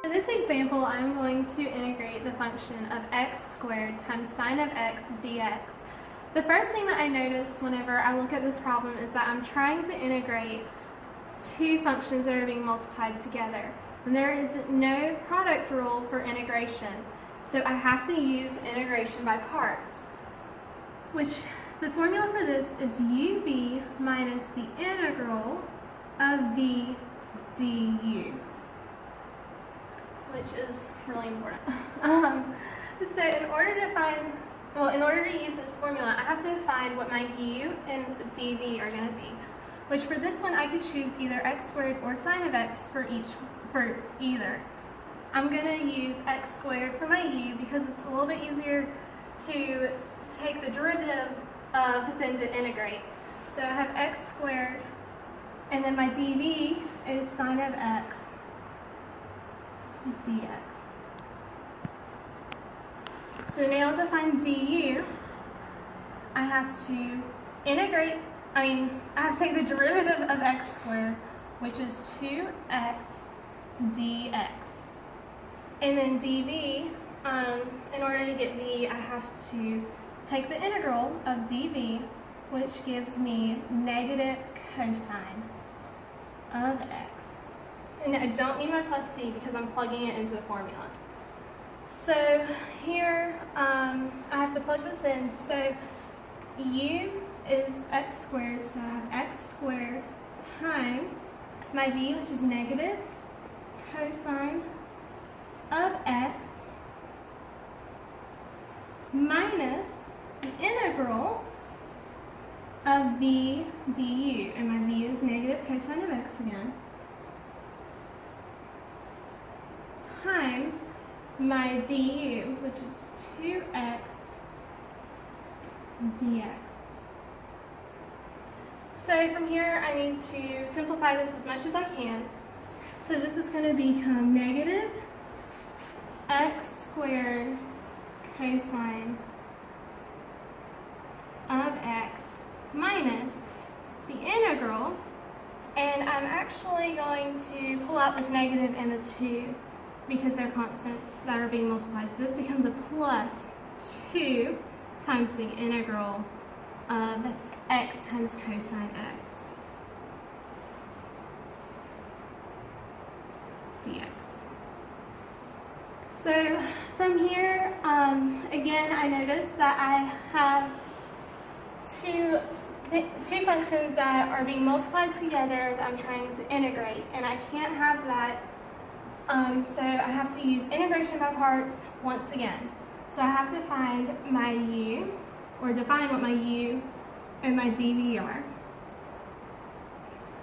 For this example, I'm going to integrate the function of x squared times sine of x dx. The first thing that I notice whenever I look at this problem is that I'm trying to integrate two functions that are being multiplied together. And there is no product rule for integration, so I have to use integration by parts, which the formula for this is UV minus the integral of V du, which is really important. So in order to use this formula, I have to find what my u and dv are going to be, which for this one I could choose either x squared or sine of x for either. I'm going to use x squared for my u because it's a little bit easier to take the derivative of than to integrate. So I have x squared, and then my dv is sine of x dx. So now to find du, I have to I have to take the derivative of x squared, which is 2x dx. And then dv, in order to get v, I have to take the integral of dv, which gives me negative cosine of x. And I don't need my plus c because I'm plugging it into a formula. So here, I have to plug this in. So u is x squared, so I have x squared times my v, which is negative cosine of x, minus the integral of v du, and my v is negative cosine of x again, times my du, which is 2x dx. So from here, I need to simplify this as much as I can. So this is going to become negative x squared cosine of x minus the integral, and I'm actually going to pull out this negative and the 2 because they're constants that are being multiplied. So this becomes a plus 2 times the integral of x times cosine x dx. So from here, again, I notice that I have two functions that are being multiplied together that I'm trying to integrate, and I can't have that, so I have to use integration by parts once again. So I have to find my u, or define what my u and my dv are.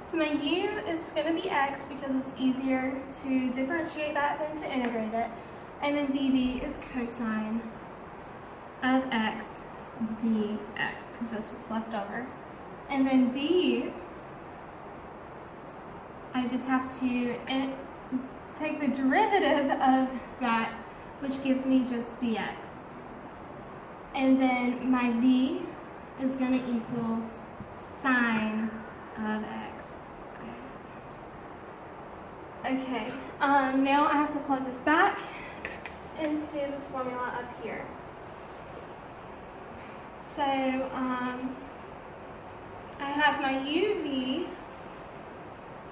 So my u is going to be x because it's easier to differentiate that than to integrate it. And then dv is cosine of x dx, because that's what's left over. And then du, I just have to take the derivative of that, which gives me just dx. And then my v is going to equal sine of x. Okay, now I have to plug this back into this formula up here. So I have my uv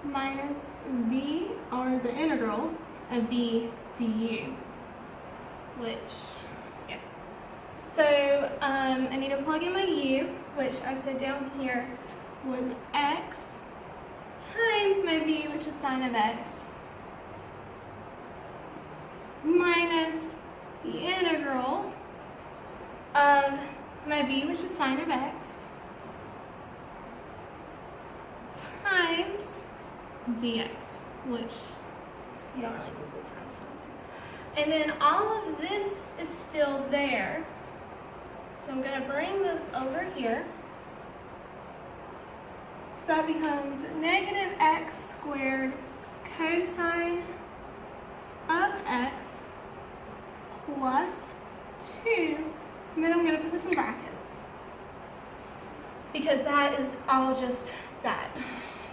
minus v, or the integral of v du, which, yeah. So I need to plug in my u, which I said down here was x times my v, which is sine of x, minus the integral of my v, which is sine of x, times dx, which you don't really need this times something. And then all of this is still there. So I'm going to bring this over here. So that becomes negative x squared cosine of x plus 2, and then I'm going to put this in brackets because that is all just that.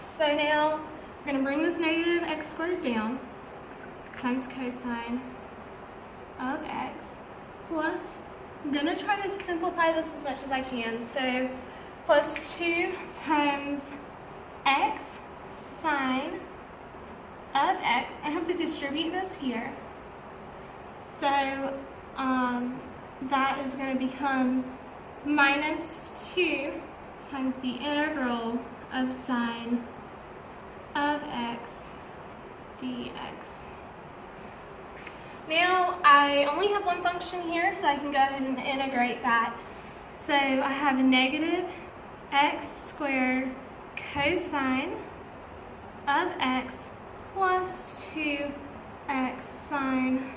So now I'm going to bring this negative x squared down, times cosine of x plus, I'm going to try to simplify this as much as I can, so plus 2 times x sine of x. I have to distribute this here. So that is going to become minus 2 times the integral of sine of x dx. Now I only have one function here, so I can go ahead and integrate that. So I have a negative x squared cosine of x plus 2x sine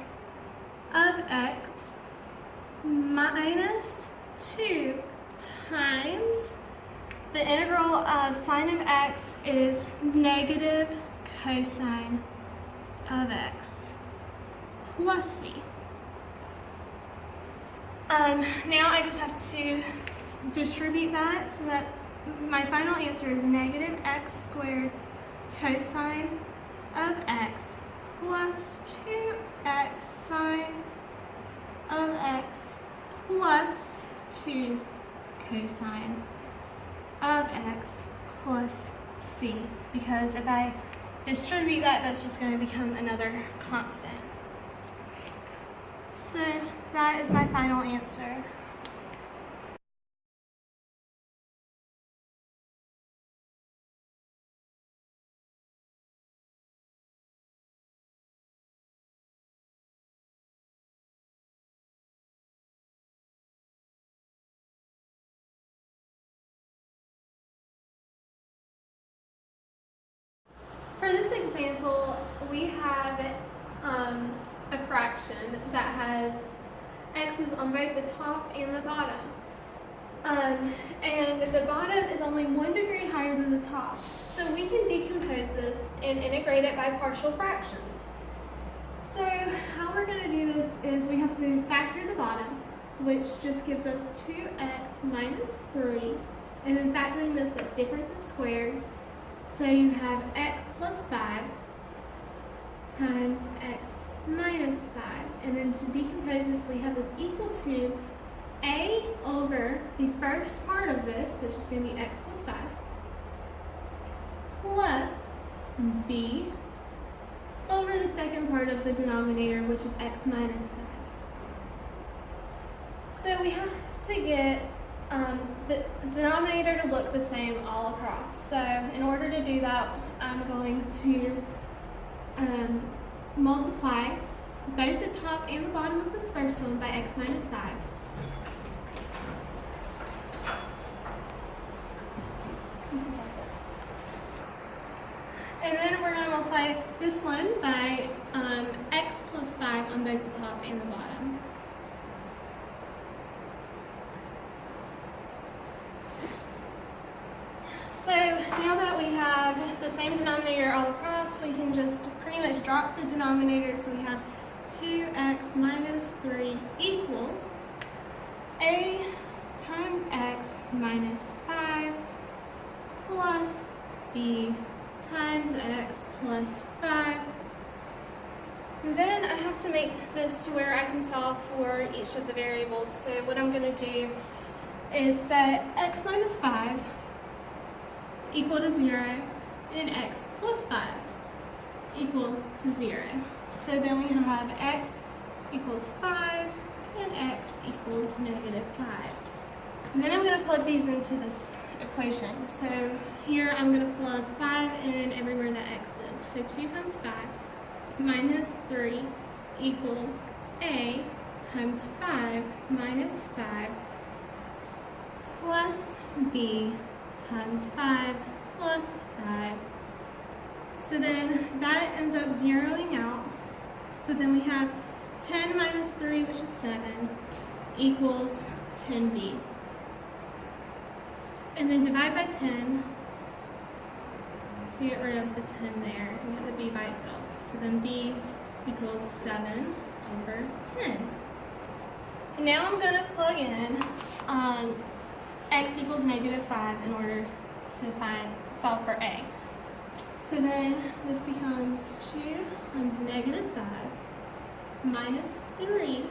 of x minus 2 times the integral of sine of x is negative cosine of x plus c. Now I just have to distribute that so that my final answer is negative x squared cosine of x plus 2x sine of x plus 2 cosine of x plus c, because if I distribute that, that's just going to become another constant. So that is my final answer. For this example, we have a fraction that has x's on both the top and the bottom. And the bottom is only 1 degree higher than the top. So we can decompose this and integrate it by partial fractions. So how we're going to do this is we have to factor the bottom, which just gives us 2x minus 3. And then factoring this, that's difference of squares. So you have x plus 5 times x minus 5. And then to decompose this, we have this equal to a over the first part of this, which is going to be x plus 5, plus b over the second part of the denominator, which is x minus 5. So we have to get the denominator to look the same all across. So in order to do that, I'm going to multiply both the top and the bottom of this first one by x minus 5. And then we're going to multiply this one by x plus 5 on both the top and the bottom. So now that we have the same denominator all across, we can just pretty much drop the denominator. So we have 2x minus 3 equals a times x minus 5 plus b times x plus 5. And then I have to make this to where I can solve for each of the variables. So what I'm going to do is set x minus 5 equal to 0 and x plus 5 equal to 0. So then we have x equals 5 and x equals negative 5. And then I'm going to plug these into this equation. So here I'm going to plug 5 in everywhere that x is. So 2 times 5 minus 3 equals a times 5 minus 5 plus b times 5 plus 5. So then that ends up zeroing out. So then we have 10 minus 3, which is 7, equals 10b. And then divide by 10 to get rid of the 10 there and get the b by itself. So then b equals 7 over 10. And now I'm going to plug in x equals negative 5 in order to solve for a. So then this becomes 2 times negative 5 minus 3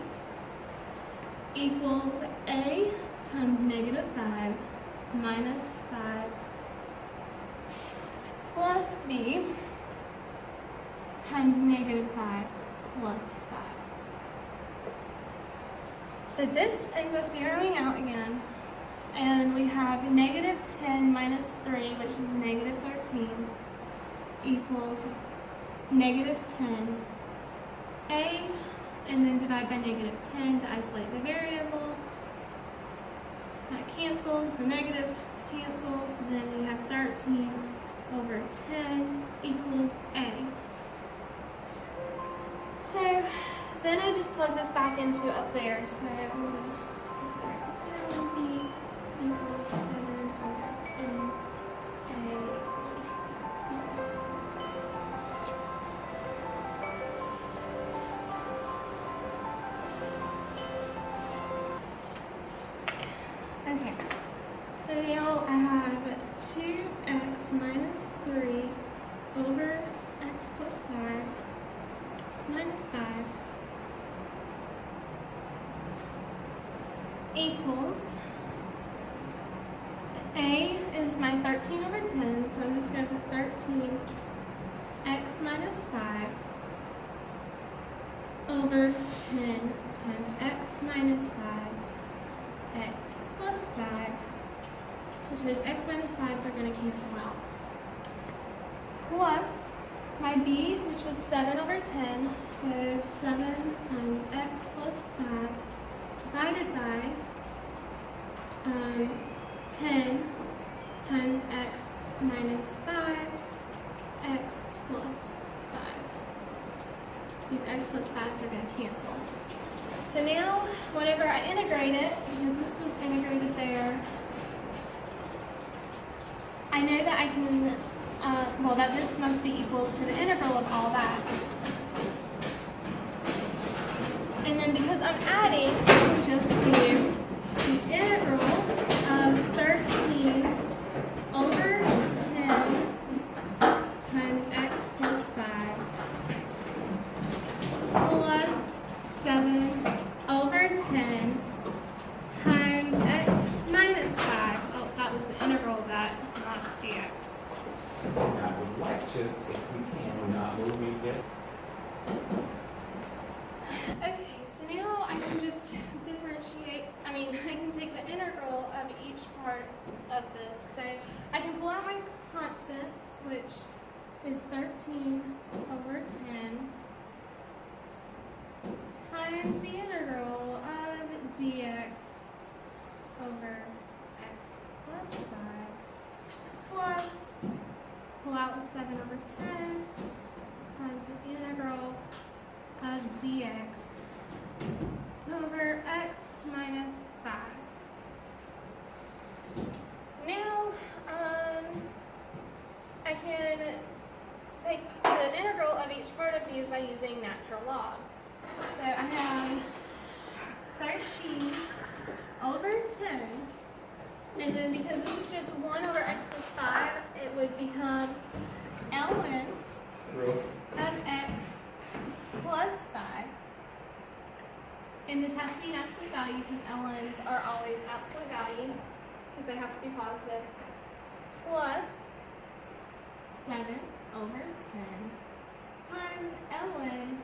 equals a times negative 5 minus 5 plus b times negative 5 plus 5. So this ends up zeroing out again, and we have negative 10 minus 3, which is negative 13, equals negative 10 a, and then divide by negative 10 to isolate the variable. That cancels, the negatives cancel, so then we have 13 over 10 equals a. So then I just plug this back into up there. So 13 equals 7 over 10 a. Okay, so now I have 2x minus 3 over x plus 5, x minus 5 equals, a is my 13 over 10, so I'm just going to put 13 x minus 5 over 10 times x minus 5 x plus 5, which is x minus 5s are going to cancel out, plus my b, which was 7 over 10, so 7 times x plus 5 divided by 10 times x minus 5 x plus 5. These x plus 5s are going to cancel. So now, whenever I integrate it, because this was integrated there, I know that I can, well, that this must be equal to the integral of all that. And then because I'm adding, I can just do the integral of 13 over 10 times x plus 5 plus 7 over 10 times x minus 5. Oh, that was the integral of that, not dx. I would like to, if we can, not moving it. Okay, so now I can just differentiate, I can take the integral of each part of this. So I can pull out my constants, which is 13 over 10 times the integral of dx over x plus 5 plus, pull out 7 over 10 times the integral of dx over x minus 5. Now, I can take the integral of each part of these by using natural log. So I have 13 over 10, and then because this is just 1 over x plus 5, it would become ln of x plus 5. And this has to be an absolute value because ln's are always absolute value because they have to be positive, plus 7 over 10 times ln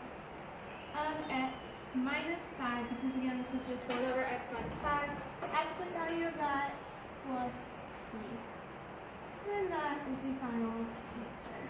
of x minus 5, because again this is just 1 over x minus 5, absolute value of that, plus c. And that is the final answer.